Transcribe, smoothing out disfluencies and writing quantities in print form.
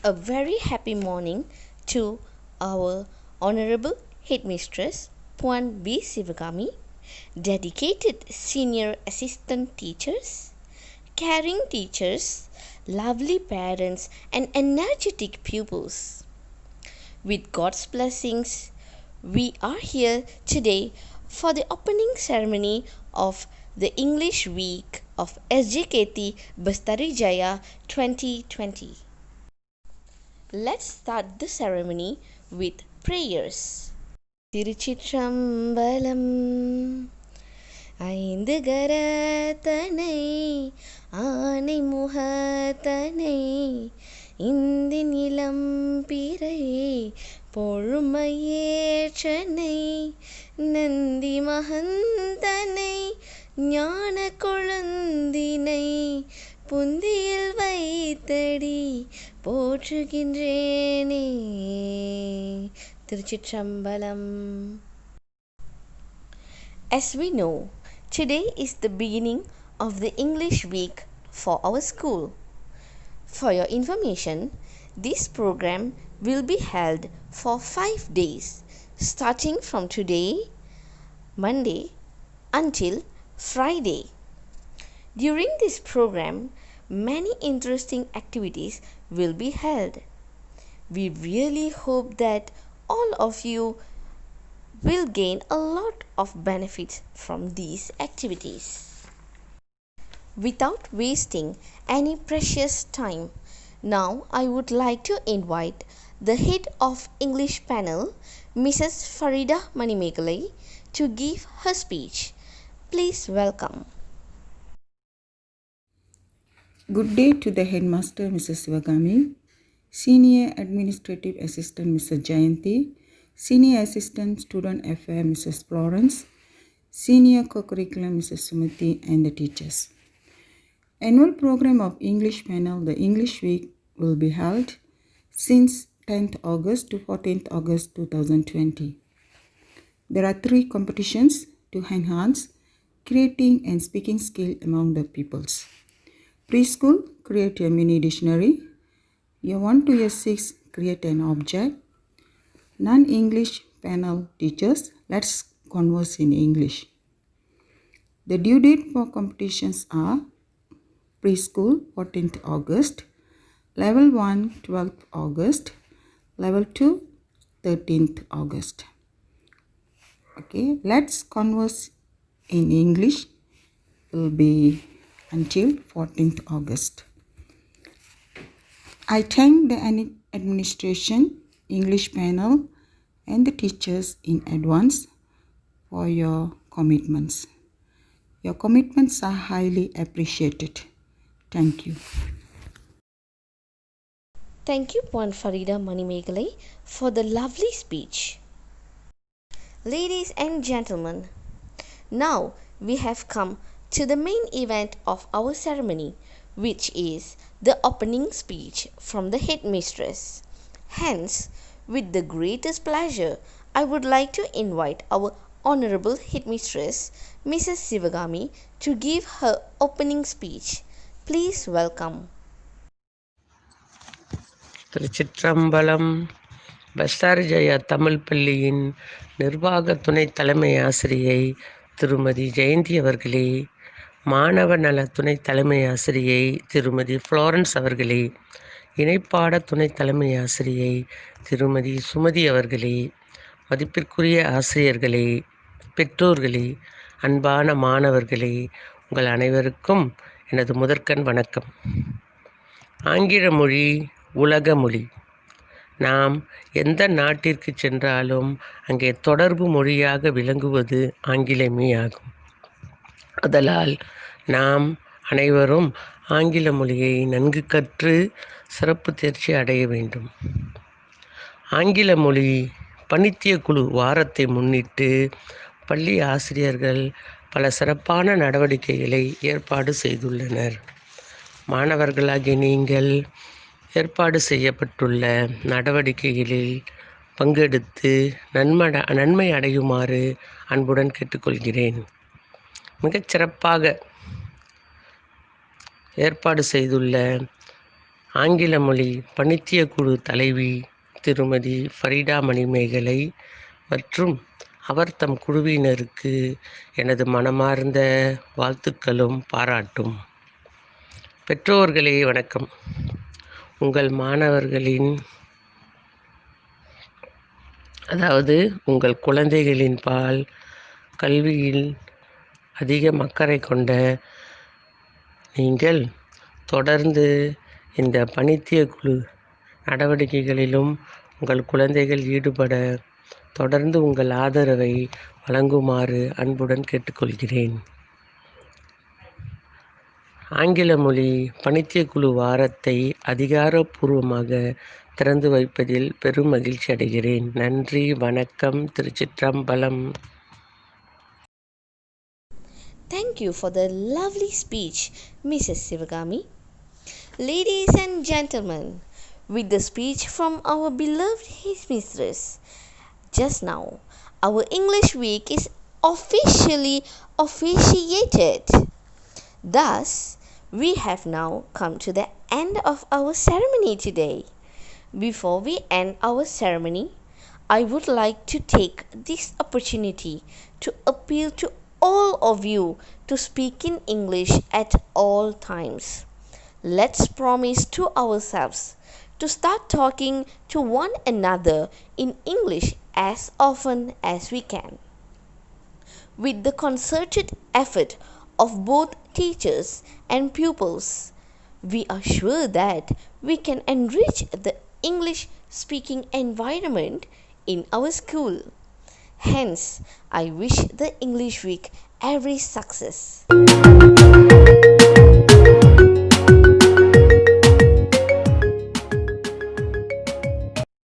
A very happy morning to our Honorable Headmistress Puan B. Sivagami, dedicated senior assistant teachers, caring teachers, lovely parents, and energetic pupils. With God's blessings, we are here today for the opening ceremony of the English Week of SJKT Bestari Jaya 2020. Let's start the ceremony with prayers. திருச்சிற்றம்பலம் ஐந்து கரத்தனை ஆனை முகத்தனை இந்தின் இளம்பிறை பொழுமையேற்றனை நந்தி மகந்தனை ஞான கொழுந்தினை புந்தியில் வைத்தடி போற்றுகின்றேனே. திருச்சிற்றம்பலம். As we know, today is the beginning of the English week for our school. For your information, this program will be held for 5 days, starting from today, Monday, until Friday. During this program, many interesting activities will be held. We really hope that all of you will gain a lot of benefits from these activities. Without wasting any precious time, now I would like to invite the head of English panel, Mrs. Farida Manimekalai, to give her speech. Please welcome. Good day to the headmaster, Mrs. Sivagami, Senior Administrative Assistant, Mrs. Jayanti, Senior Assistant Student Affair, Mrs. Florence, Senior Co-Curriculum, Mrs. Sumati, and the teachers. Annual program of English panel, the English Week, will be held since 10th August to 14th August 2020. There are 3 competitions to enhance creating and speaking skill among the pupils. Preschool, create a mini dictionary. Year 1 to year 6, create an object. Non-English panel teachers, let's converse in English. The due date for competitions are preschool 14th August, level 1 12th August, level 2 13th August. Okay, let's converse in English. It will be until 14th August. I thank the administration, English panel, and the teachers in advance for your commitments. Your commitments are highly appreciated. Thank you. Thank you, Puan Farida Manimekalai, for the lovely speech. Ladies and gentlemen, now we have come to the main event of our ceremony, which is the opening speech from the headmistress. Hence, with the greatest pleasure, I would like to invite our Honorable Headmistress, Mrs. Sivagami, to give her opening speech. Please welcome. Thiruchitrambalam. Bustard Jaya Tamil பள்ளியின் நிர்வாக துணை தலைமை ஆசிரியை திருமதி ஜெயந்தி அவர்களே, மாணவ நல துணை தலைமை ஆசிரியை திருமதி ஃப்ளோரன்ஸ் அவர்களே, இணைப்பாட துணை தலைமை ஆசிரியை திருமதி சுமதி அவர்களே, மதிப்பிற்குரிய ஆசிரியர்களே, பெற்றோர்களே, அன்பான மாணவர்களே, உங்கள் அனைவருக்கும் எனது முதற்கண் வணக்கம். ஆங்கில மொழி உலக மொழி. நாம் எந்த நாட்டிற்கு சென்றாலும் அங்கே தொடர்பு மொழியாக விளங்குவது ஆங்கிலமே ஆகும். ஆதலால் நாம் அனைவரும் ஆங்கில மொழியை நன்கு கற்று சிறப்பு தேர்ச்சி அடைய வேண்டும். ஆங்கில மொழி பணித்திய குழு வாரத்தை முன்னிட்டு பள்ளி ஆசிரியர்கள் பல சிறப்பான நடவடிக்கைகளை ஏற்பாடு செய்துள்ளனர். மாணவர்களாகிய நீங்கள் ஏற்பாடு செய்யப்பட்டுள்ள நடவடிக்கைகளில் பங்கெடுத்து நன்மை அடையுமாறு அன்புடன் கேட்டுக்கொள்கிறேன். மிகச்சிறப்பாக ஏற்பாடு செய்துள்ள ஆங்கில மொழி பணித்திய குழு தலைவி திருமதி ஃபரிடா மணிமேகலை மற்றும் அவர் தம் குழுவினருக்கு எனது மனமார்ந்த வாழ்த்துக்களும் பாராட்டும். பெற்றோர்களே வணக்கம். உங்கள் மாணவர்களின் உங்கள் குழந்தைகளின் பால் கல்வியில் அதிக அக்கறை கொண்ட நீங்கள் தொடர்ந்து இந்த பணித்திய குழு நடவடிக்கைகளிலும் உங்கள் குழந்தைகள் ஈடுபட தொடர்ந்து உங்கள் ஆதரவை வழங்குமாறு அன்புடன் கேட்டுக்கொள்கிறேன். ஆங்கில மொழி பணித்திய குழு வாரத்தை அதிகாரப்பூர்வமாக திறந்து வைப்பதில் பெரும் மகிழ்ச்சி அடைகிறேன். நன்றி, வணக்கம், திருச்சிற்றம்பலம். Thank you for the lovely speech, Mrs. Sivagami. Ladies and gentlemen, with the speech from our beloved headmistress, just now, our English week is officially officiated. Thus, we have now come to the end of our ceremony today. Before we end our ceremony, I would like to take this opportunity to appeal to all of you to speak in English at all times. Let's promise to ourselves to start talking to one another in English as often as we can. With the concerted effort of both teachers and pupils, we are sure that we can enrich the English speaking environment in our school. Hence, I wish the English week every success.